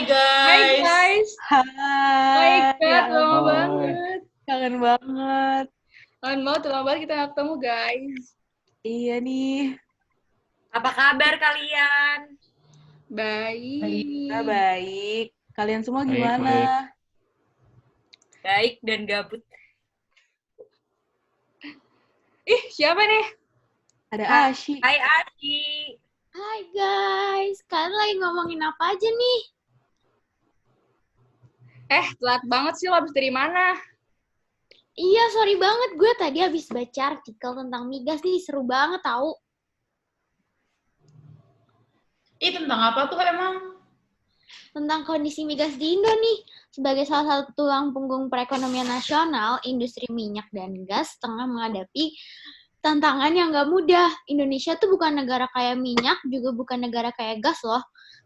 Hai guys. guys, baik Hai, ya Kak, lama ampun, Hai. banget. kangen banget. Lama banget kita nggak ketemu guys. Iya nih, Apa kabar kalian? Baik. baik. Kalian semua Baik, gimana? baik. Baik dan gabut. Ih, siapa nih? Ada Ashi. Hai Aci. Hai guys, kalian lagi ngomongin apa aja nih? Telat banget sih, lo habis dari mana? Iya, sorry banget, gue tadi habis baca artikel tentang migas nih, seru banget tau. Tentang apa tuh emang? Tentang kondisi migas di Indo nih. Sebagai salah satu tulang punggung perekonomian nasional, industri minyak dan gas tengah menghadapi tantangan yang gak mudah. Indonesia tuh bukan negara kaya minyak, juga bukan negara kaya gas loh.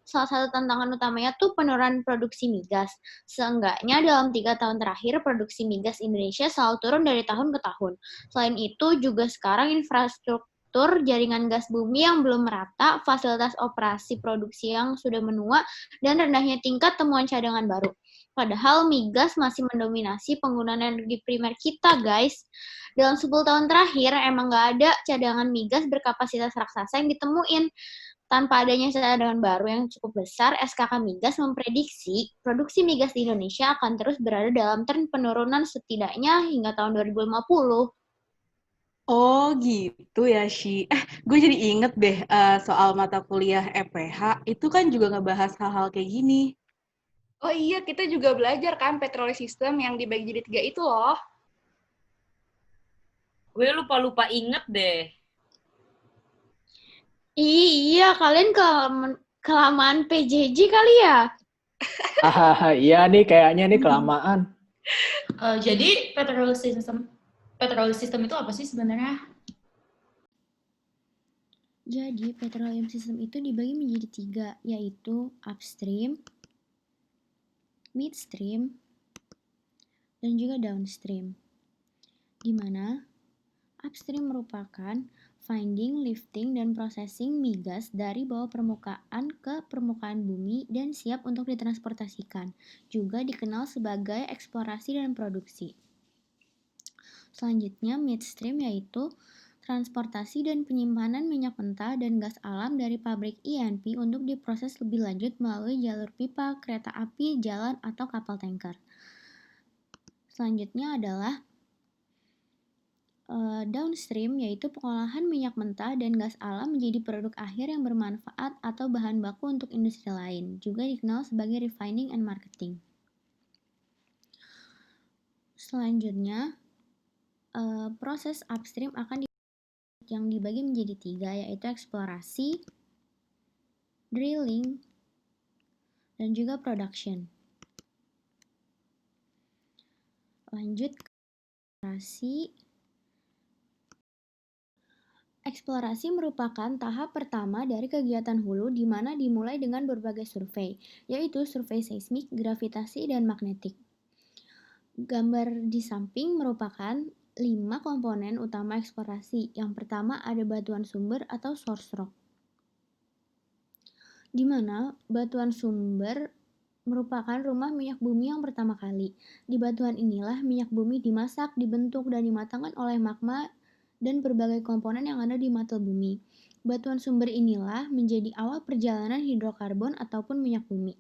Salah satu tantangan utamanya tuh penurunan produksi migas. Seenggaknya dalam 3 tahun terakhir, produksi migas Indonesia selalu turun dari tahun ke tahun. Selain itu, juga sekarang infrastruktur jaringan gas bumi yang belum merata, fasilitas operasi produksi yang sudah menua, dan rendahnya tingkat temuan cadangan baru. Padahal migas masih mendominasi penggunaan energi primer kita, guys. Dalam 10 tahun terakhir, emang nggak ada cadangan migas berkapasitas raksasa yang ditemuin. Tanpa adanya cadangan baru yang cukup besar, SKK Migas memprediksi produksi migas di Indonesia akan terus berada dalam tren penurunan setidaknya hingga tahun 2050. Oh gitu ya, Shi. Gue jadi inget deh soal mata kuliah EPH. Itu kan juga ngebahas hal-hal kayak gini. Oh iya, kita juga belajar kan petrol system yang dibagi jadi 3 itu loh. Gue lupa inget deh. Iya, kalian kelamaan PJJ kali ya? Iya nih, kayaknya nih kelamaan. Jadi petrol system itu apa sih sebenarnya? Jadi, petroleum system itu dibagi menjadi 3, yaitu upstream, midstream, dan juga downstream. Di mana upstream merupakan finding, lifting, dan processing migas dari bawah permukaan ke permukaan bumi dan siap untuk ditransportasikan. Juga dikenal sebagai eksplorasi dan produksi. Selanjutnya, midstream yaitu transportasi dan penyimpanan minyak mentah dan gas alam dari pabrik E&P untuk diproses lebih lanjut melalui jalur pipa, kereta api, jalan, atau kapal tanker. Selanjutnya adalah downstream, yaitu pengolahan minyak mentah dan gas alam menjadi produk akhir yang bermanfaat atau bahan baku untuk industri lain, juga dikenal sebagai refining and marketing. Selanjutnya, proses upstream akan yang dibagi menjadi 3, yaitu eksplorasi, drilling, dan juga production. Lanjut ke eksplorasi. Eksplorasi merupakan tahap pertama dari kegiatan hulu di mana dimulai dengan berbagai survei, yaitu survei seismik, gravitasi, dan magnetik. Gambar di samping merupakan 5 komponen utama eksplorasi. Yang pertama ada batuan sumber atau source rock, di mana batuan sumber merupakan rumah minyak bumi yang pertama kali. Di batuan inilah minyak bumi dimasak, dibentuk, dan dimatangkan oleh magma dan berbagai komponen yang ada di mantel bumi. Batuan sumber inilah menjadi awal perjalanan hidrokarbon ataupun minyak bumi.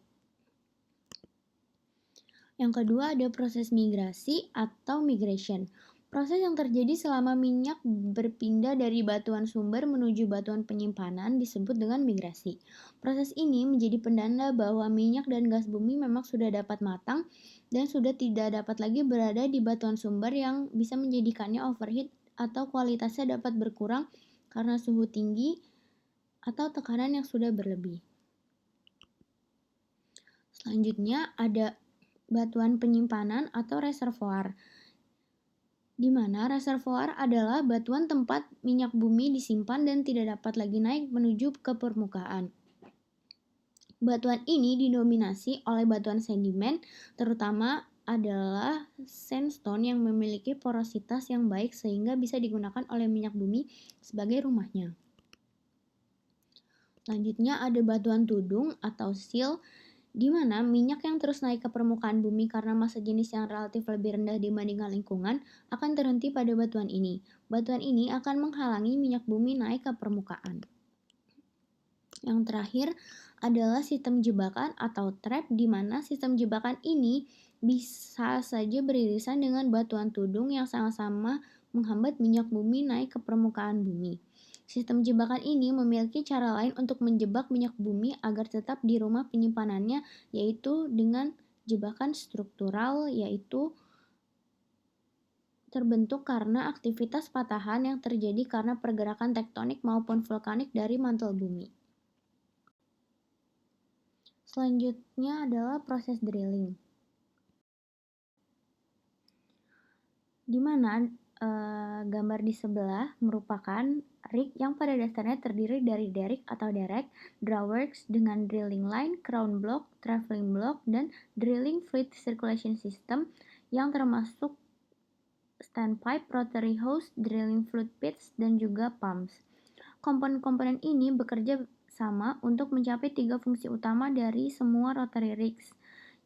Yang kedua ada proses migrasi atau migration. Proses yang terjadi selama minyak berpindah dari batuan sumber menuju batuan penyimpanan disebut dengan migrasi. Proses ini menjadi penanda bahwa minyak dan gas bumi memang sudah dapat matang dan sudah tidak dapat lagi berada di batuan sumber yang bisa menjadikannya overheat atau kualitasnya dapat berkurang karena suhu tinggi atau tekanan yang sudah berlebih. Selanjutnya ada batuan penyimpanan atau reservoir, di mana reservoir adalah batuan tempat minyak bumi disimpan dan tidak dapat lagi naik menuju ke permukaan. Batuan ini didominasi oleh batuan sedimen, terutama adalah sandstone yang memiliki porositas yang baik sehingga bisa digunakan oleh minyak bumi sebagai rumahnya. Selanjutnya ada batuan tudung atau sill, di mana minyak yang terus naik ke permukaan bumi karena massa jenis yang relatif lebih rendah dibandingkan lingkungan akan terhenti pada batuan ini. Batuan ini akan menghalangi minyak bumi naik ke permukaan. Yang terakhir adalah sistem jebakan atau trap, di mana sistem jebakan ini bisa saja beririsan dengan batuan tudung yang sama-sama menghambat minyak bumi naik ke permukaan bumi. Sistem jebakan ini memiliki cara lain untuk menjebak minyak bumi agar tetap di rumah penyimpanannya, yaitu dengan jebakan struktural, yaitu terbentuk karena aktivitas patahan yang terjadi karena pergerakan tektonik maupun vulkanik dari mantel bumi. Selanjutnya adalah proses drilling, di mana gambar di sebelah merupakan rig yang pada dasarnya terdiri dari derrick atau derek, drawworks dengan drilling line, crown block, traveling block, dan drilling fluid circulation system yang termasuk standpipe, rotary hose, drilling fluid pits, dan juga pumps. Komponen-komponen ini bekerja sama untuk mencapai 3 fungsi utama dari semua rotary rigs,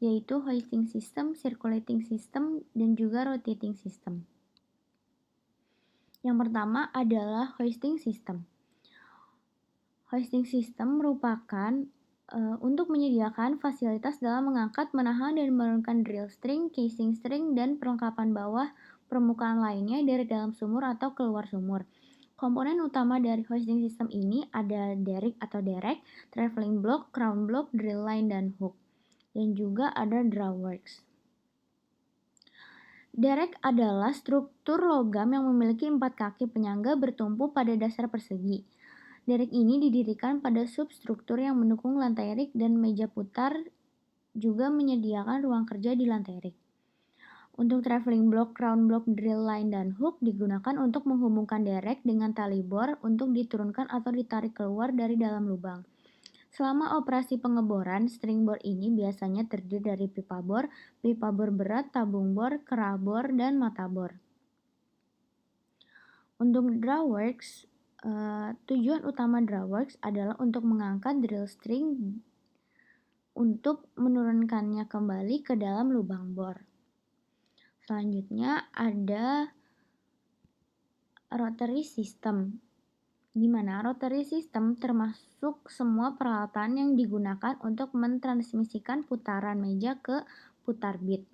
yaitu hoisting system, circulating system, dan juga rotating system. Yang pertama adalah hoisting system. Hoisting system merupakan untuk menyediakan fasilitas dalam mengangkat, menahan, dan menurunkan drill string, casing string, dan perlengkapan bawah permukaan lainnya dari dalam sumur atau keluar sumur. Komponen utama dari hoisting system ini ada derrick atau derek, traveling block, crown block, drill line, dan hook. Dan juga ada drawworks. Derek adalah struktur logam yang memiliki 4 kaki penyangga bertumpu pada dasar persegi. Derek ini didirikan pada substruktur yang mendukung lantai rig, dan meja putar juga menyediakan ruang kerja di lantai rig. Untuk traveling block, crown block, drill line, dan hook digunakan untuk menghubungkan derek dengan tali bor untuk diturunkan atau ditarik keluar dari dalam lubang. Selama operasi pengeboran, string bor ini biasanya terdiri dari pipa bor berat, tabung bor, kerah bor, dan mata bor. Untuk drawworks, tujuan utama drawworks adalah untuk mengangkat drill string untuk menurunkannya kembali ke dalam lubang bor. Selanjutnya ada rotary system, di mana rotary system termasuk semua peralatan yang digunakan untuk mentransmisikan putaran meja ke putar bit.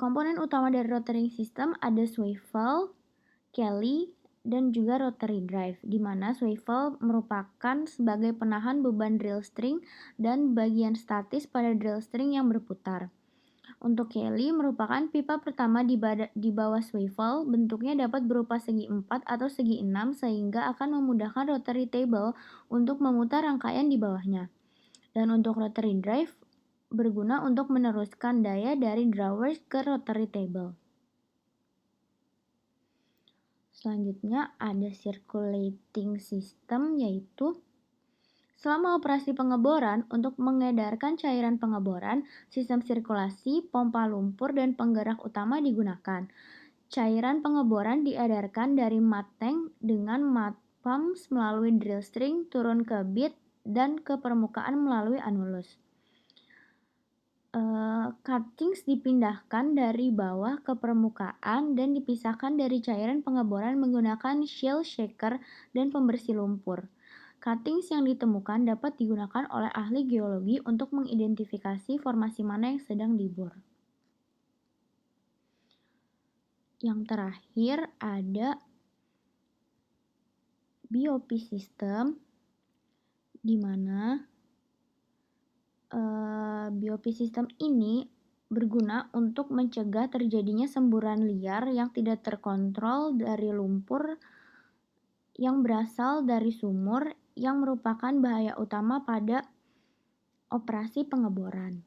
Komponen utama dari rotary system ada swivel, Kelly, dan juga rotary drive, di mana swivel merupakan sebagai penahan beban drill string dan bagian statis pada drill string yang berputar. Untuk Kelly merupakan pipa pertama di bawah swivel, bentuknya dapat berupa segi 4 atau segi 6 sehingga akan memudahkan rotary table untuk memutar rangkaian di bawahnya. Dan untuk rotary drive berguna untuk meneruskan daya dari drawers ke rotary table. Selanjutnya ada circulating system, yaitu selama operasi pengeboran, untuk mengedarkan cairan pengeboran, sistem sirkulasi, pompa lumpur, dan penggerak utama digunakan. Cairan pengeboran diedarkan dari mat tank dengan mat pumps melalui drill string turun ke bit dan ke permukaan melalui anulus. Cuttings dipindahkan dari bawah ke permukaan dan dipisahkan dari cairan pengeboran menggunakan shell shaker dan pembersih lumpur. Cuttings yang ditemukan dapat digunakan oleh ahli geologi untuk mengidentifikasi formasi mana yang sedang dibor. Yang terakhir ada BOP system, di mana BOP system ini berguna untuk mencegah terjadinya semburan liar yang tidak terkontrol dari lumpur yang berasal dari sumur, yang merupakan bahaya utama pada operasi pengeboran.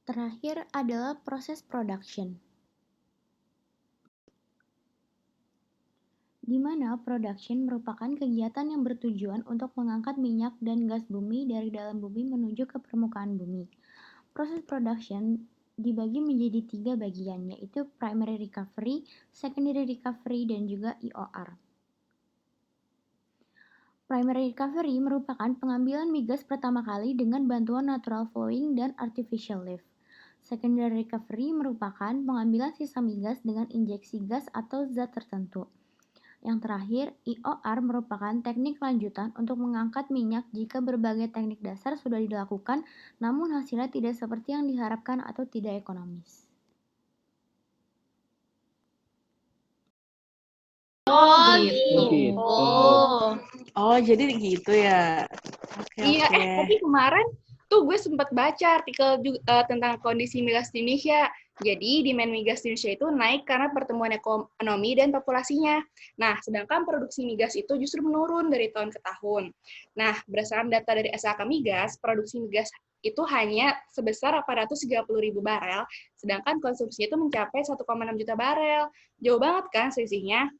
Terakhir adalah proses production, di mana production merupakan kegiatan yang bertujuan untuk mengangkat minyak dan gas bumi dari dalam bumi menuju ke permukaan bumi. Proses production dibagi menjadi 3 bagian, yaitu primary recovery, secondary recovery, dan juga EOR. Primary recovery merupakan pengambilan migas pertama kali dengan bantuan natural flowing dan artificial lift. Secondary recovery merupakan pengambilan sisa migas dengan injeksi gas atau zat tertentu. Yang terakhir, EOR merupakan teknik lanjutan untuk mengangkat minyak jika berbagai teknik dasar sudah dilakukan, namun hasilnya tidak seperti yang diharapkan atau tidak ekonomis. Oh, gitu. Oh, jadi gitu ya. Oke, Iya, oke. tapi kemarin tuh gue sempat baca artikel juga, tentang kondisi migas di Indonesia. Jadi, demand migas di Indonesia itu naik karena pertumbuhan ekonomi dan populasinya. Nah, sedangkan produksi migas itu justru menurun dari tahun ke tahun. Nah, berdasarkan data dari SHK Migas, produksi migas itu hanya sebesar 830.000 barel, sedangkan konsumsinya itu mencapai 1,6 juta barel. Jauh banget kan selisihnya?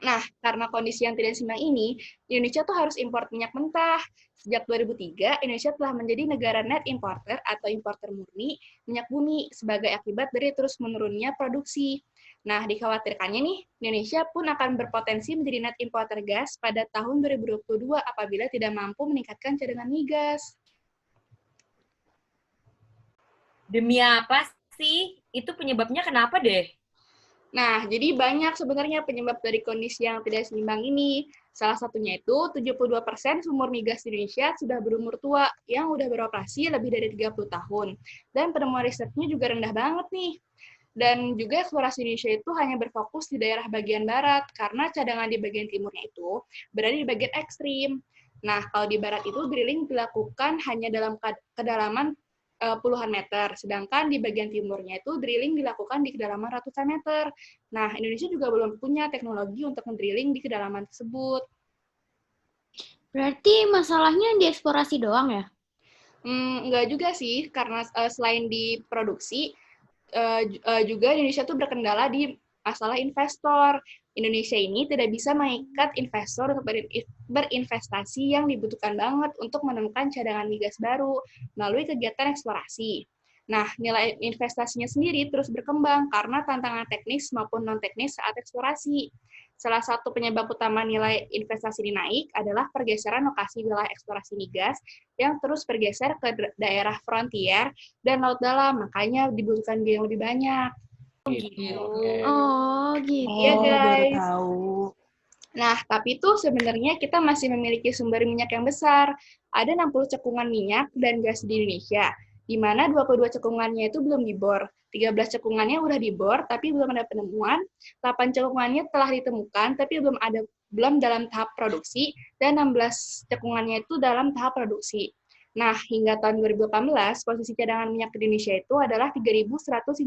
Nah, karena kondisi yang tidak seimbang ini, Indonesia tuh harus impor minyak mentah. Sejak 2003, Indonesia telah menjadi negara net importer atau importer murni minyak bumi sebagai akibat dari terus menurunnya produksi. Nah, dikhawatirkannya nih, Indonesia pun akan berpotensi menjadi net importer gas pada tahun 2022 apabila tidak mampu meningkatkan cadangan migas. Demi apa sih? Itu penyebabnya kenapa deh? Nah, jadi banyak sebenarnya penyebab dari kondisi yang tidak seimbang ini. Salah satunya itu 72% sumur migas di Indonesia sudah berumur tua yang udah beroperasi lebih dari 30 tahun. Dan penemuan risetnya juga rendah banget nih. Dan juga eksplorasi Indonesia itu hanya berfokus di daerah bagian barat karena cadangan di bagian timurnya itu berada di bagian ekstrim. Nah, kalau di barat itu drilling dilakukan hanya dalam kedalaman puluhan meter, sedangkan di bagian timurnya itu drilling dilakukan di kedalaman ratusan meter. Nah, Indonesia juga belum punya teknologi untuk mendrilling di kedalaman tersebut. Berarti masalahnya di eksplorasi doang ya? Enggak juga sih, karena selain di produksi, juga Indonesia tuh berkendala di masalah investor. Indonesia ini tidak bisa mengikat investor untuk berinvestasi yang dibutuhkan banget untuk menemukan cadangan migas baru melalui kegiatan eksplorasi. Nah, nilai investasinya sendiri terus berkembang karena tantangan teknis maupun non-teknis saat eksplorasi. Salah satu penyebab utama nilai investasi ini naik adalah pergeseran lokasi wilayah eksplorasi migas yang terus bergeser ke daerah frontier dan laut dalam, makanya dibutuhkan biaya yang lebih banyak. Gitu. Oke. Oh, gitu. Iya, Oh, baru guys. tahu. Nah, tapi tuh sebenarnya kita masih memiliki sumber minyak yang besar. Ada 60 cekungan minyak dan gas di Indonesia, di mana 22 cekungannya itu belum dibor. 13 cekungannya udah dibor, tapi belum ada penemuan. 8 cekungannya telah ditemukan, tapi belum dalam tahap produksi, dan 16 cekungannya itu dalam tahap produksi. Nah, hingga tahun 2018, posisi cadangan minyak di Indonesia itu adalah 3.154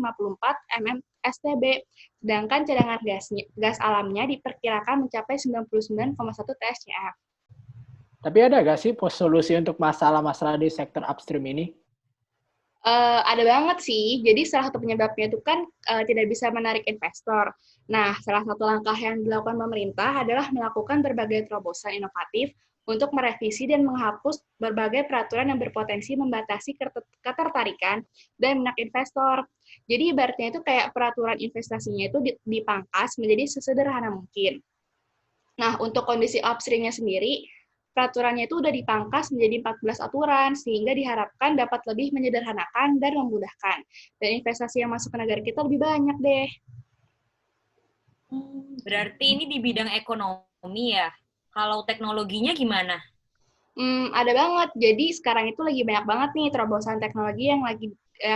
mmSTB, sedangkan cadangan gas alamnya diperkirakan mencapai 99,1 TSCF. Tapi ada nggak sih solusi untuk masalah-masalah di sektor upstream ini? Ada banget sih. Jadi salah satu penyebabnya itu kan tidak bisa menarik investor. Nah, salah satu langkah yang dilakukan pemerintah adalah melakukan berbagai terobosan inovatif untuk merevisi dan menghapus berbagai peraturan yang berpotensi membatasi ketertarikan dan minat investor. Jadi ibaratnya itu kayak peraturan investasinya itu dipangkas menjadi sesederhana mungkin. Nah, untuk kondisi upstream-nya sendiri, peraturannya itu udah dipangkas menjadi 14 aturan, sehingga diharapkan dapat lebih menyederhanakan dan memudahkan. Dan investasi yang masuk ke negara kita lebih banyak deh. Berarti ini di bidang ekonomi ya? Kalau teknologinya gimana? Ada banget. Jadi sekarang itu lagi banyak banget nih terobosan teknologi yang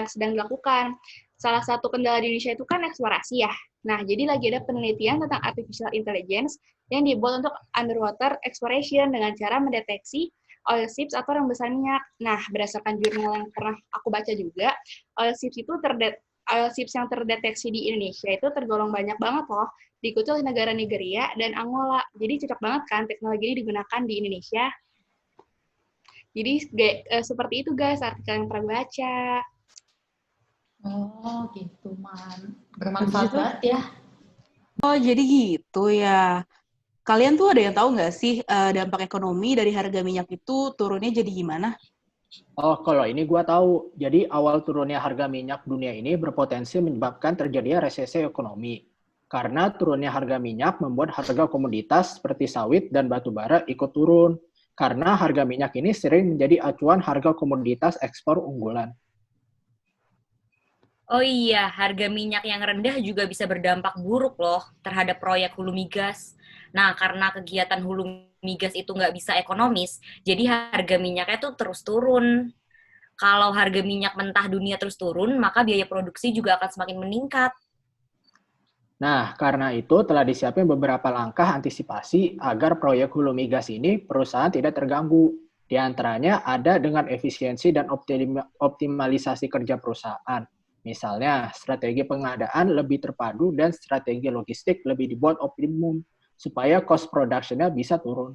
sedang dilakukan. Salah satu kendala di Indonesia itu kan eksplorasi ya. Nah, jadi lagi ada penelitian tentang artificial intelligence yang dibuat untuk underwater exploration dengan cara mendeteksi oil seeps atau rembesan minyak. Nah, berdasarkan jurnal yang pernah aku baca juga, oil seeps yang terdeteksi di Indonesia itu tergolong banyak banget loh, diikuti oleh negara Nigeria dan Angola. Jadi cocok banget kan teknologi ini digunakan di Indonesia. Jadi seperti itu guys, artikel yang pernah baca. Oh, gitu, Man. Bermanfaat banget ya. Oh, jadi gitu ya. Kalian tuh ada yang tahu nggak sih dampak ekonomi dari harga minyak itu turunnya jadi gimana? Oh, kalau ini gua tahu. Jadi awal turunnya harga minyak dunia ini berpotensi menyebabkan terjadinya resesi ekonomi. Karena turunnya harga minyak membuat harga komoditas seperti sawit dan batu bara ikut turun. Karena harga minyak ini sering menjadi acuan harga komoditas ekspor unggulan. Oh iya, harga minyak yang rendah juga bisa berdampak buruk loh terhadap proyek hulu migas. Nah, karena kegiatan hulu migas itu nggak bisa ekonomis, jadi harga minyaknya tuh terus turun. Kalau harga minyak mentah dunia terus turun, maka biaya produksi juga akan semakin meningkat. Nah, karena itu telah disiapkan beberapa langkah antisipasi agar proyek hulu migas ini perusahaan tidak terganggu. Di antaranya ada dengan efisiensi dan optimalisasi kerja perusahaan. Misalnya, strategi pengadaan lebih terpadu dan strategi logistik lebih dibuat optimum supaya cost production-nya bisa turun.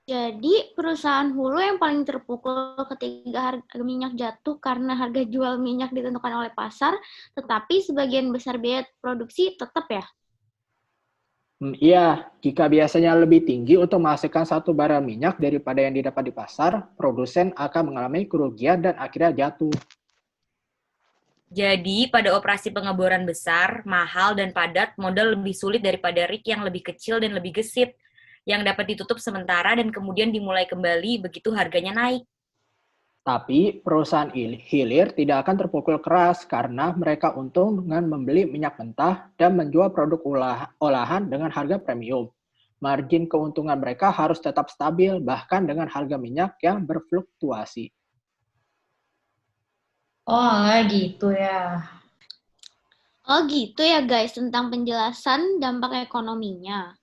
Jadi perusahaan hulu yang paling terpukul ketika harga minyak jatuh karena harga jual minyak ditentukan oleh pasar, tetapi sebagian besar biaya produksi tetap ya? Iya, jika biasanya lebih tinggi untuk menghasilkan satu barel minyak daripada yang didapat di pasar, produsen akan mengalami kerugian dan akhirnya jatuh. Jadi, pada operasi pengeboran besar, mahal, dan padat, modal lebih sulit daripada rig yang lebih kecil dan lebih gesit, yang dapat ditutup sementara dan kemudian dimulai kembali begitu harganya naik. Tapi perusahaan hilir tidak akan terpukul keras karena mereka untung dengan membeli minyak mentah dan menjual produk olahan dengan harga premium. Margin keuntungan mereka harus tetap stabil bahkan dengan harga minyak yang berfluktuasi. Oh, gitu ya. Oh gitu ya guys, tentang penjelasan dampak ekonominya.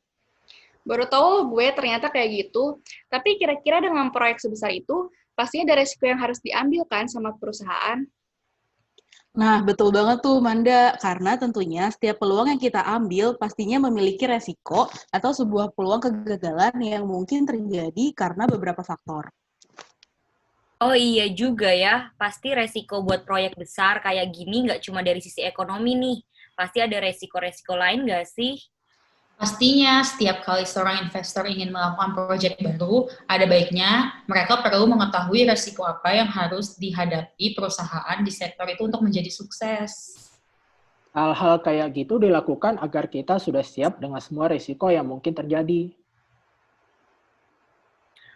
Baru tahu gue ternyata kayak gitu. Tapi kira-kira dengan proyek sebesar itu, pastinya ada resiko yang harus diambil kan sama perusahaan. Nah, betul banget tuh, Manda. Karena tentunya setiap peluang yang kita ambil pastinya memiliki resiko atau sebuah peluang kegagalan yang mungkin terjadi karena beberapa faktor. Oh iya juga ya, pasti resiko buat proyek besar kayak gini nggak cuma dari sisi ekonomi nih, pasti ada resiko-resiko lain nggak sih? Pastinya setiap kali seorang investor ingin melakukan proyek baru, ada baiknya mereka perlu mengetahui resiko apa yang harus dihadapi perusahaan di sektor itu untuk menjadi sukses. Hal-hal kayak gitu dilakukan agar kita sudah siap dengan semua risiko yang mungkin terjadi.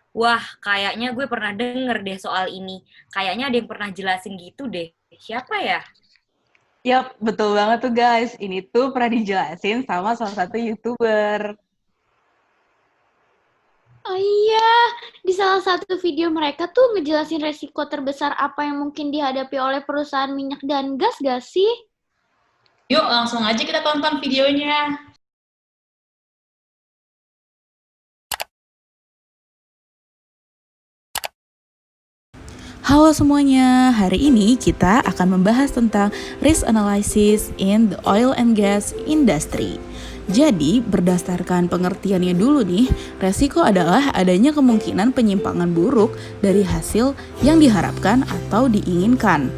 Wah, kayaknya gue pernah denger deh soal ini. Kayaknya ada yang pernah jelasin gitu deh. Siapa ya? Yap, betul banget tuh guys. Ini tuh pernah dijelasin sama salah satu YouTuber. Oh iya, di salah satu video mereka tuh ngejelasin resiko terbesar apa yang mungkin dihadapi oleh perusahaan minyak dan gas gak sih? Yuk langsung aja kita tonton videonya. Halo semuanya, hari ini kita akan membahas tentang risk analysis in the oil and gas industry. Jadi, berdasarkan pengertiannya dulu nih, resiko adalah adanya kemungkinan penyimpangan buruk dari hasil yang diharapkan atau diinginkan.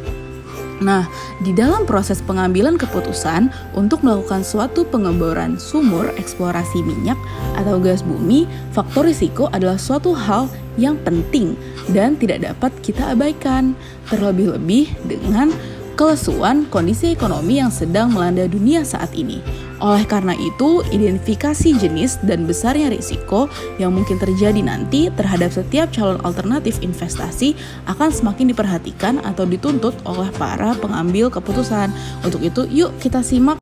Nah, di dalam proses pengambilan keputusan untuk melakukan suatu pengeboran sumur eksplorasi minyak atau gas bumi, faktor risiko adalah suatu hal yang penting dan tidak dapat kita abaikan, terlebih-lebih dengan kelesuan kondisi ekonomi yang sedang melanda dunia saat ini. Oleh karena itu, identifikasi jenis dan besarnya risiko yang mungkin terjadi nanti terhadap setiap calon alternatif investasi akan semakin diperhatikan atau dituntut oleh para pengambil keputusan. Untuk itu, yuk kita simak.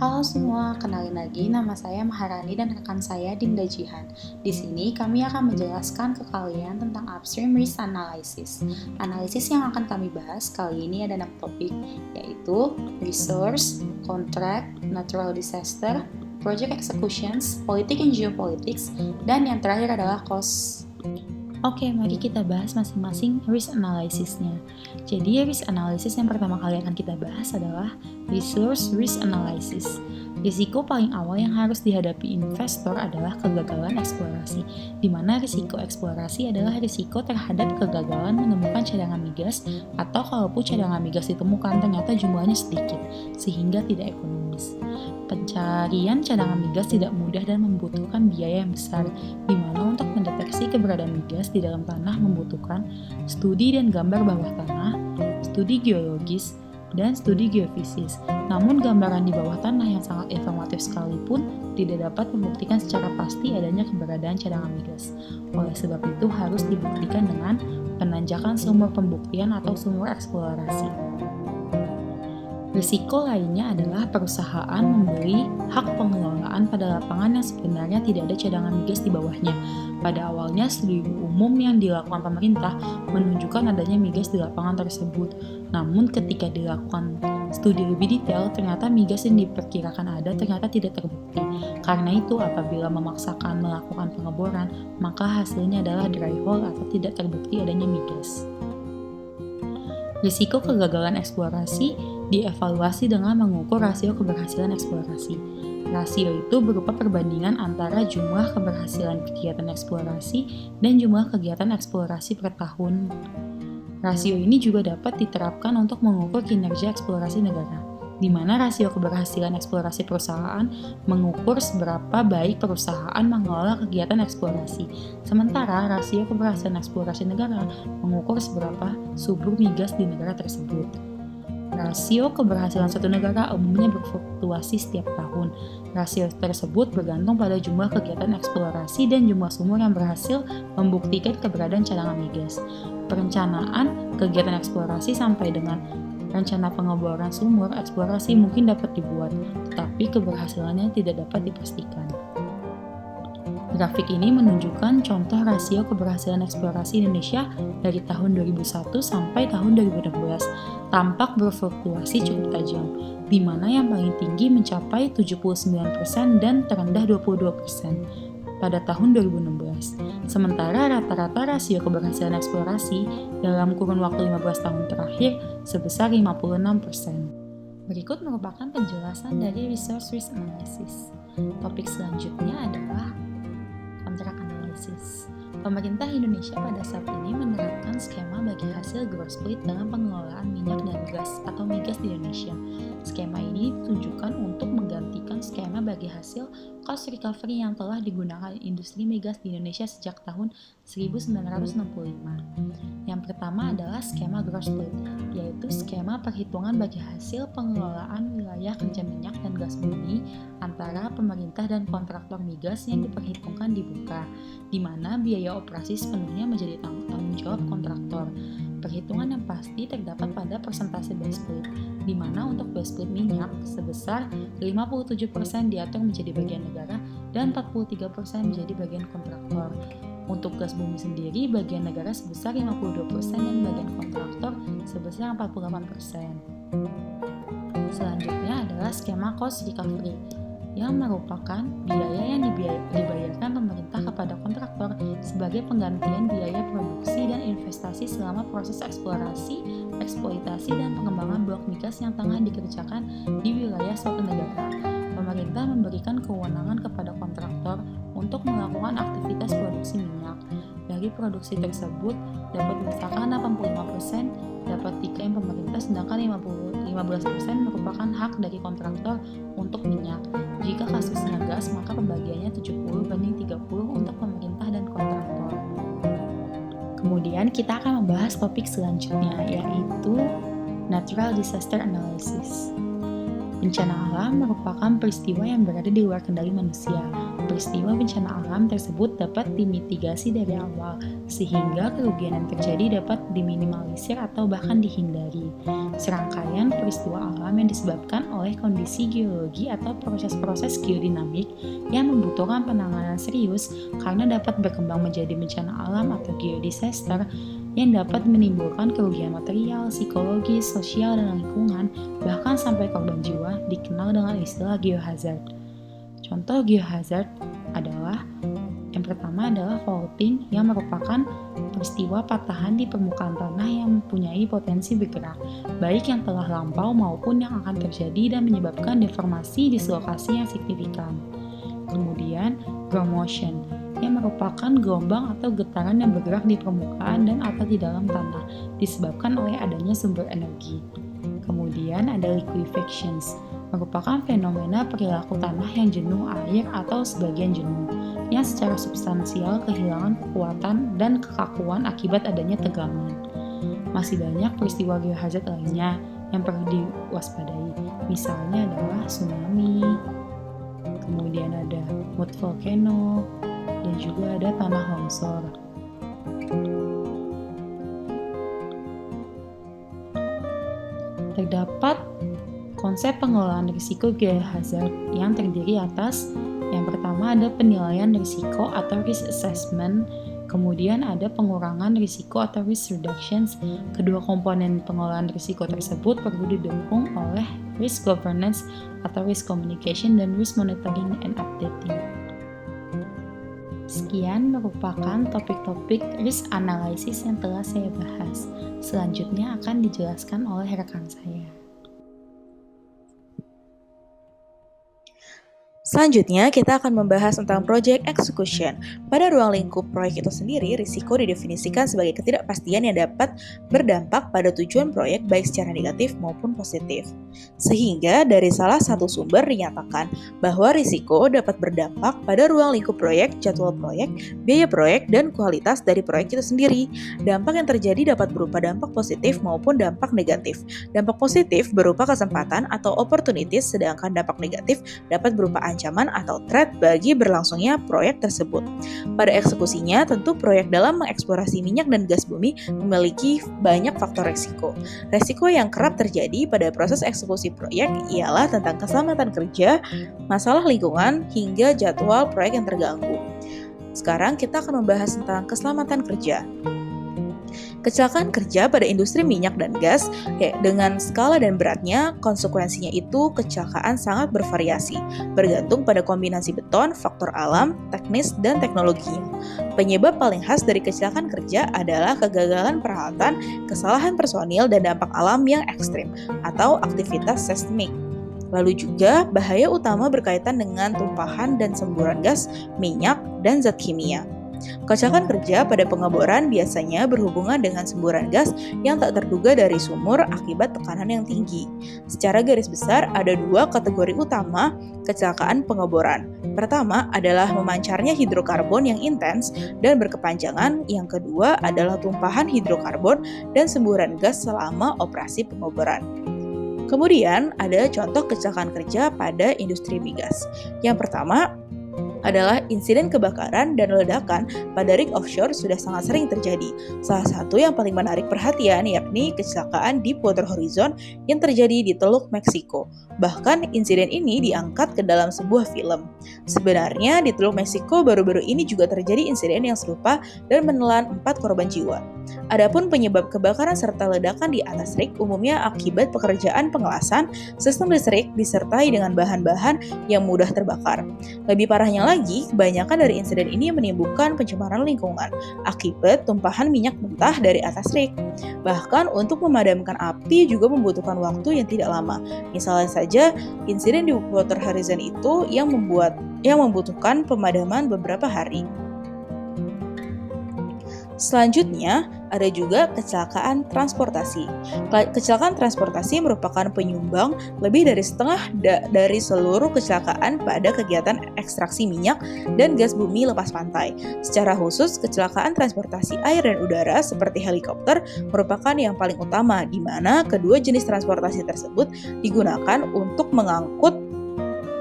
Halo semua, kenalin lagi nama saya Maharani dan rekan saya Dinda Jihan. Di sini kami akan menjelaskan ke kalian tentang upstream risk analysis. Analisis yang akan kami bahas kali ini ada 6 topik, yaitu resource, contract, natural disaster, project executions, politik and geopolitics, dan yang terakhir adalah cost. Oke, mari kita bahas masing-masing risk analysisnya. Jadi, risk analysis yang pertama kali akan kita bahas adalah resource risk analysis. Risiko paling awal yang harus dihadapi investor adalah kegagalan eksplorasi, di mana risiko eksplorasi adalah risiko terhadap kegagalan menemukan cadangan migas, atau kalaupun cadangan migas ditemukan ternyata jumlahnya sedikit, sehingga tidak ekonomis. Pencarian cadangan migas tidak mudah dan membutuhkan biaya yang besar, di mana untuk mendeteksi keberadaan migas di dalam tanah membutuhkan studi dan gambar bawah tanah, studi geologis, dan studi geofisis. Namun gambaran di bawah tanah yang sangat informatif sekalipun tidak dapat membuktikan secara pasti adanya keberadaan cadangan migas. Oleh sebab itu harus dibuktikan dengan penanjakan sumur pembuktian atau sumur eksplorasi. Risiko lainnya adalah perusahaan membeli hak pengelolaan pada lapangan yang sebenarnya tidak ada cadangan migas di bawahnya. Pada awalnya, studi umum yang dilakukan pemerintah menunjukkan adanya migas di lapangan tersebut. Namun ketika dilakukan studi lebih detail, ternyata migas yang diperkirakan ada ternyata tidak terbukti. Karena itu, apabila memaksakan melakukan pengeboran, maka hasilnya adalah dry hole atau tidak terbukti adanya migas. Risiko kegagalan eksplorasi dievaluasi dengan mengukur rasio keberhasilan eksplorasi. Rasio itu berupa perbandingan antara jumlah keberhasilan kegiatan eksplorasi dan jumlah kegiatan eksplorasi per tahun. Rasio ini juga dapat diterapkan untuk mengukur kinerja eksplorasi negara, di mana rasio keberhasilan eksplorasi perusahaan mengukur seberapa baik perusahaan mengelola kegiatan eksplorasi, sementara rasio keberhasilan eksplorasi negara mengukur seberapa subur migas di negara tersebut. Rasio keberhasilan suatu negara umumnya berfluktuasi setiap tahun. Rasio tersebut bergantung pada jumlah kegiatan eksplorasi dan jumlah sumur yang berhasil membuktikan keberadaan cadangan migas. Perencanaan kegiatan eksplorasi sampai dengan rencana pengeboran sumur eksplorasi mungkin dapat dibuat, tetapi keberhasilannya tidak dapat dipastikan. Grafik ini menunjukkan contoh rasio keberhasilan eksplorasi Indonesia dari tahun 2001 sampai tahun 2016, tampak berfluktuasi cukup tajam, di mana yang paling tinggi mencapai 79% dan terendah 22% pada tahun 2016. Sementara rata-rata rasio keberhasilan eksplorasi dalam kurun waktu 15 tahun terakhir sebesar 56%. Berikut merupakan penjelasan dari Resource Risk Analysis. Topik selanjutnya adalah kontrak analisis. Pemerintah Indonesia pada saat ini menerapkan skema bagi hasil gross split dalam pengelolaan minyak dan gas atau migas di Indonesia. Skema ini ditujukan untuk menggantikan skema bagi hasil cost recovery yang telah digunakan industri migas di Indonesia sejak tahun 1965. Yang pertama adalah skema gross split, yaitu skema perhitungan bagi hasil pengelolaan wilayah kerja minyak dan gas bumi antara pemerintah dan kontraktor migas yang diperhitungkan dibuka, di mana biaya operasi sepenuhnya menjadi tanggung jawab kontraktor. Perhitungan yang pasti terdapat pada persentase base split, di mana untuk base split minyak sebesar 57% diatur menjadi bagian negara dan 43% menjadi bagian kontraktor. Untuk gas bumi sendiri, bagian negara sebesar 52% dan bagian kontraktor sebesar 48%. Selanjutnya adalah skema cost recovery, yang merupakan biaya yang dibayarkan pemerintah kepada kontraktor sebagai penggantian biaya produksi dan investasi selama proses eksplorasi, eksploitasi, dan pengembangan blok migas yang tengah dikerjakan di wilayah suatu negara. Pemerintah memberikan kewenangan kepada kontraktor untuk melakukan aktivitas produksi minyak. Dari produksi tersebut dapat misalkan 85% dapat diklaim pemerintah, sedangkan 15% merupakan hak dari kontraktor untuk minyak. Jika kasusnya gas, maka pembagiannya 70/30 untuk pemerintah dan kontraktor. Kemudian kita akan membahas topik selanjutnya, yaitu Natural Disaster Analysis. Bencana alam merupakan peristiwa yang berada di luar kendali manusia. Peristiwa bencana alam tersebut dapat dimitigasi dari awal, sehingga kerugian yang terjadi dapat diminimalisir atau bahkan dihindari. Serangkaian peristiwa alam yang disebabkan oleh kondisi geologi atau proses-proses geodinamik yang membutuhkan penanganan serius karena dapat berkembang menjadi bencana alam atau geodisaster yang dapat menimbulkan kerugian material, psikologis, sosial, dan lingkungan, bahkan sampai korban jiwa, dikenal dengan istilah geohazard. Contoh geohazard adalah, yang pertama adalah faulting, yang merupakan peristiwa patahan di permukaan tanah yang mempunyai potensi bergerak, baik yang telah lampau maupun yang akan terjadi dan menyebabkan deformasi dislokasi yang signifikan. Kemudian, ground motion, yang merupakan gelombang atau getaran yang bergerak di permukaan dan atau di dalam tanah, disebabkan oleh adanya sumber energi. Kemudian ada liquefactions, merupakan fenomena perilaku tanah yang jenuh air atau sebagian jenuh, yang secara substansial kehilangan kekuatan dan kekakuan akibat adanya tegangan. Masih banyak peristiwa geohazard lainnya, yang perlu diwaspadai. Misalnya adalah tsunami, kemudian ada mud volcano, dan juga ada tanah longsor. Terdapat konsep pengelolaan risiko geohazard yang terdiri atas yang pertama ada penilaian risiko atau risk assessment, kemudian ada pengurangan risiko atau risk reductions. Kedua komponen pengelolaan risiko tersebut perlu didukung oleh risk governance atau risk communication dan risk monitoring and updating. Sekian merupakan topik-topik risk analysis yang telah saya bahas. Selanjutnya akan dijelaskan oleh rekan saya. Selanjutnya, kita akan membahas tentang project execution. Pada ruang lingkup proyek itu sendiri, risiko didefinisikan sebagai ketidakpastian yang dapat berdampak pada tujuan proyek baik secara negatif maupun positif. Sehingga dari salah satu sumber dinyatakan bahwa risiko dapat berdampak pada ruang lingkup proyek, jadwal proyek, biaya proyek, dan kualitas dari proyek itu sendiri. Dampak yang terjadi dapat berupa dampak positif maupun dampak negatif. Dampak positif berupa kesempatan atau opportunities, sedangkan dampak negatif dapat berupa ancaman atau threat bagi berlangsungnya proyek tersebut. Pada eksekusinya, tentu proyek dalam mengeksplorasi minyak dan gas bumi memiliki banyak faktor resiko. Resiko yang kerap terjadi pada proses eksekusi proyek ialah tentang keselamatan kerja, masalah lingkungan, hingga jadwal proyek yang terganggu. Sekarang kita akan membahas tentang keselamatan kerja. Kecelakaan kerja pada industri minyak dan gas, dengan skala dan beratnya, konsekuensinya itu kecelakaan sangat bervariasi, bergantung pada kombinasi beton, faktor alam, teknis, dan teknologinya. Penyebab paling khas dari kecelakaan kerja adalah kegagalan peralatan, kesalahan personil, dan dampak alam yang ekstrim, atau aktivitas seismik. Lalu juga bahaya utama berkaitan dengan tumpahan dan semburan gas, minyak, dan zat kimia. Kecelakaan kerja pada pengeboran biasanya berhubungan dengan semburan gas yang tak terduga dari sumur akibat tekanan yang tinggi. Secara garis besar, ada dua kategori utama kecelakaan pengeboran. Pertama adalah memancarnya hidrokarbon yang intens dan berkepanjangan. Yang kedua adalah tumpahan hidrokarbon dan semburan gas selama operasi pengeboran. Kemudian ada contoh kecelakaan kerja pada industri migas. Yang pertama adalah insiden kebakaran dan ledakan pada rig offshore sudah sangat sering terjadi. Salah satu yang paling menarik perhatian yakni kecelakaan Deepwater Horizon yang terjadi di Teluk Meksiko. Bahkan insiden ini diangkat ke dalam sebuah film. Sebenarnya di Teluk Meksiko baru-baru ini juga terjadi insiden yang serupa dan menelan 4 korban jiwa. Adapun penyebab kebakaran serta ledakan di atas rig umumnya akibat pekerjaan pengelasan, sistem listrik disertai dengan bahan-bahan yang mudah terbakar. Lebih parahnya lagi, kebanyakan dari insiden ini menimbulkan pencemaran lingkungan akibat tumpahan minyak mentah dari atas rig. Bahkan untuk memadamkan api juga membutuhkan waktu yang tidak lama. Misalnya saja, insiden di Deepwater Horizon itu yang membutuhkan pemadaman beberapa hari. Selanjutnya, ada juga kecelakaan transportasi. Kecelakaan transportasi merupakan penyumbang lebih dari setengah dari seluruh kecelakaan pada kegiatan ekstraksi minyak dan gas bumi lepas pantai. Secara khusus, kecelakaan transportasi air dan udara seperti helikopter merupakan yang paling utama, di mana kedua jenis transportasi tersebut digunakan untuk mengangkut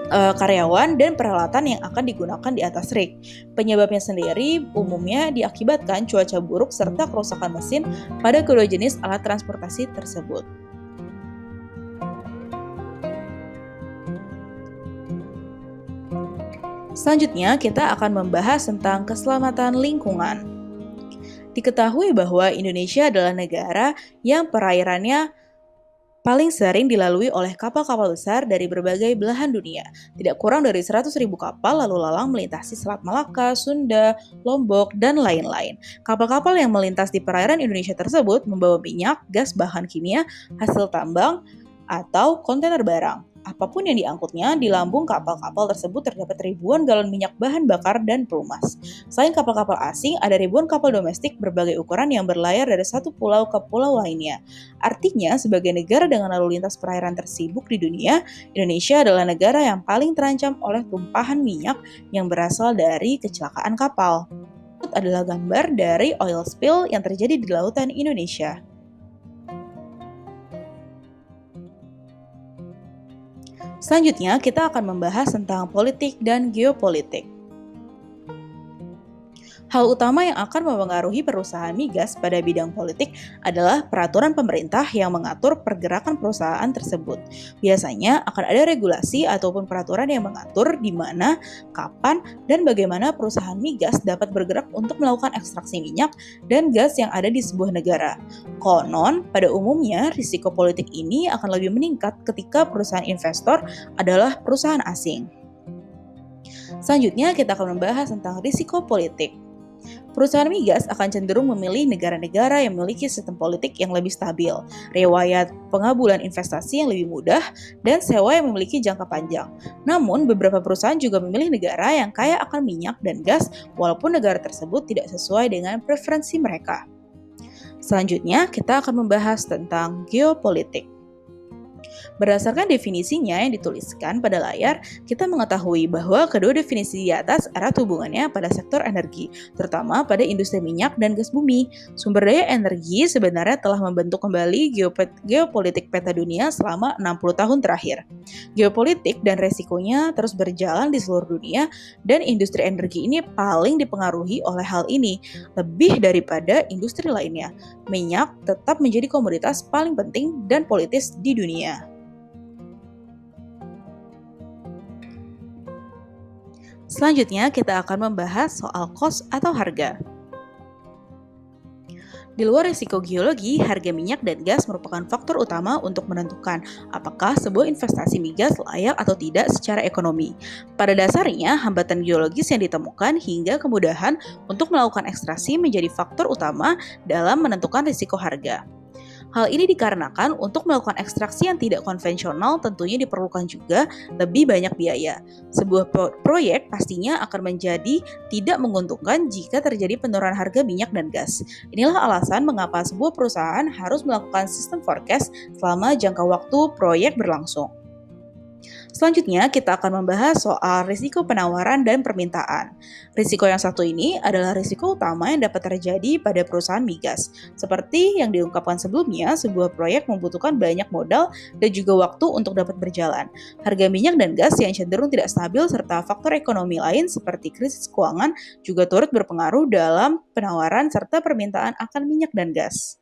karyawan dan peralatan yang akan digunakan di atas rig. Penyebabnya sendiri umumnya diakibatkan cuaca buruk serta kerusakan mesin pada kedua jenis alat transportasi tersebut. Selanjutnya, kita akan membahas tentang keselamatan lingkungan. Diketahui bahwa Indonesia adalah negara yang perairannya paling sering dilalui oleh kapal-kapal besar dari berbagai belahan dunia. Tidak kurang dari 100.000 kapal lalu lalang melintasi Selat Malaka, Sunda, Lombok, dan lain-lain. Kapal-kapal yang melintas di perairan Indonesia tersebut membawa minyak, gas bahan kimia, hasil tambang, atau kontainer barang. Apapun yang diangkutnya, di lambung kapal-kapal tersebut terdapat ribuan galon minyak bahan bakar dan pelumas. Selain kapal-kapal asing, ada ribuan kapal domestik berbagai ukuran yang berlayar dari satu pulau ke pulau lainnya. Artinya, sebagai negara dengan lalu lintas perairan tersibuk di dunia, Indonesia adalah negara yang paling terancam oleh tumpahan minyak yang berasal dari kecelakaan kapal. Ini adalah gambar dari oil spill yang terjadi di lautan Indonesia. Selanjutnya, kita akan membahas tentang politik dan geopolitik. Hal utama yang akan mempengaruhi perusahaan migas pada bidang politik adalah peraturan pemerintah yang mengatur pergerakan perusahaan tersebut. Biasanya akan ada regulasi ataupun peraturan yang mengatur di mana, kapan, dan bagaimana perusahaan migas dapat bergerak untuk melakukan ekstraksi minyak dan gas yang ada di sebuah negara. Konon, pada umumnya risiko politik ini akan lebih meningkat ketika perusahaan investor adalah perusahaan asing. Selanjutnya, kita akan membahas tentang risiko politik. Perusahaan migas akan cenderung memilih negara-negara yang memiliki sistem politik yang lebih stabil, riwayat pengabulan investasi yang lebih mudah, dan sewa yang memiliki jangka panjang. Namun, beberapa perusahaan juga memilih negara yang kaya akan minyak dan gas, walaupun negara tersebut tidak sesuai dengan preferensi mereka. Selanjutnya, kita akan membahas tentang geopolitik. Berdasarkan definisinya yang dituliskan pada layar, kita mengetahui bahwa kedua definisi di atas erat hubungannya pada sektor energi, terutama pada industri minyak dan gas bumi. Sumber daya energi sebenarnya telah membentuk kembali geopolitik peta dunia selama 60 tahun terakhir. Geopolitik dan resikonya terus berjalan di seluruh dunia, dan industri energi ini paling dipengaruhi oleh hal ini, lebih daripada industri lainnya. Minyak tetap menjadi komoditas paling penting dan politis di dunia. Selanjutnya, kita akan membahas soal cost atau harga. Di luar risiko geologi, harga minyak dan gas merupakan faktor utama untuk menentukan apakah sebuah investasi migas layak atau tidak secara ekonomi. Pada dasarnya, hambatan geologis yang ditemukan hingga kemudahan untuk melakukan ekstraksi menjadi faktor utama dalam menentukan risiko harga. Hal ini dikarenakan untuk melakukan ekstraksi yang tidak konvensional tentunya diperlukan juga lebih banyak biaya. Sebuah proyek pastinya akan menjadi tidak menguntungkan jika terjadi penurunan harga minyak dan gas. Inilah alasan mengapa sebuah perusahaan harus melakukan sistem forecast selama jangka waktu proyek berlangsung. Selanjutnya, kita akan membahas soal risiko penawaran dan permintaan. Risiko yang satu ini adalah risiko utama yang dapat terjadi pada perusahaan migas. Seperti yang diungkapkan sebelumnya, sebuah proyek membutuhkan banyak modal dan juga waktu untuk dapat berjalan. Harga minyak dan gas yang cenderung tidak stabil serta faktor ekonomi lain seperti krisis keuangan juga turut berpengaruh dalam penawaran serta permintaan akan minyak dan gas.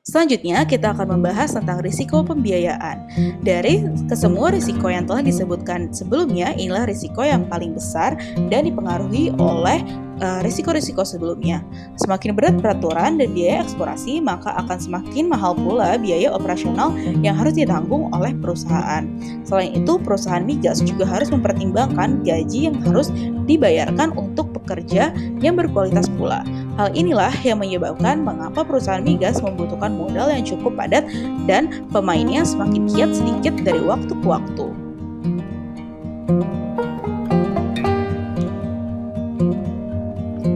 Selanjutnya, kita akan membahas tentang risiko pembiayaan. Dari kesemua risiko yang telah disebutkan sebelumnya, inilah risiko yang paling besar dan dipengaruhi oleh risiko-risiko sebelumnya. Semakin berat peraturan dan biaya eksplorasi, maka akan semakin mahal pula biaya operasional yang harus ditanggung oleh perusahaan. Selain itu, perusahaan migas juga harus mempertimbangkan gaji yang harus dibayarkan untuk pekerja yang berkualitas pula. Hal inilah yang menyebabkan mengapa perusahaan migas membutuhkan modal yang cukup padat dan pemainnya semakin kiat sedikit dari waktu ke waktu.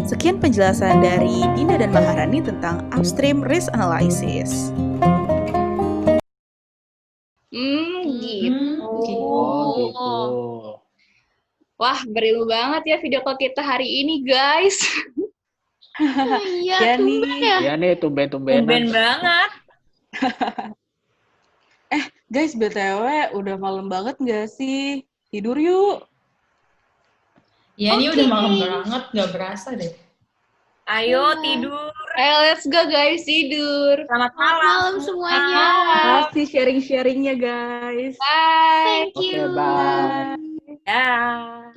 Sekian penjelasan dari Dinda dan Maharani tentang upstream risk analysis. Gitu. Oh, gitu. Wah, berilmu banget ya video call kita hari ini, guys. Iya, tumben ya. Iya nih, tumben-tumbenan. Tumben banget. Guys, BTW udah malam banget nggak sih? Tidur yuk. Ya, ini udah malam banget, nggak berasa deh. Ayo tidur. Ayo, let's go guys, tidur. Selamat Malam semuanya. Makasih sharing-sharingnya guys. Bye. Thank you. Oke, bye. Dah.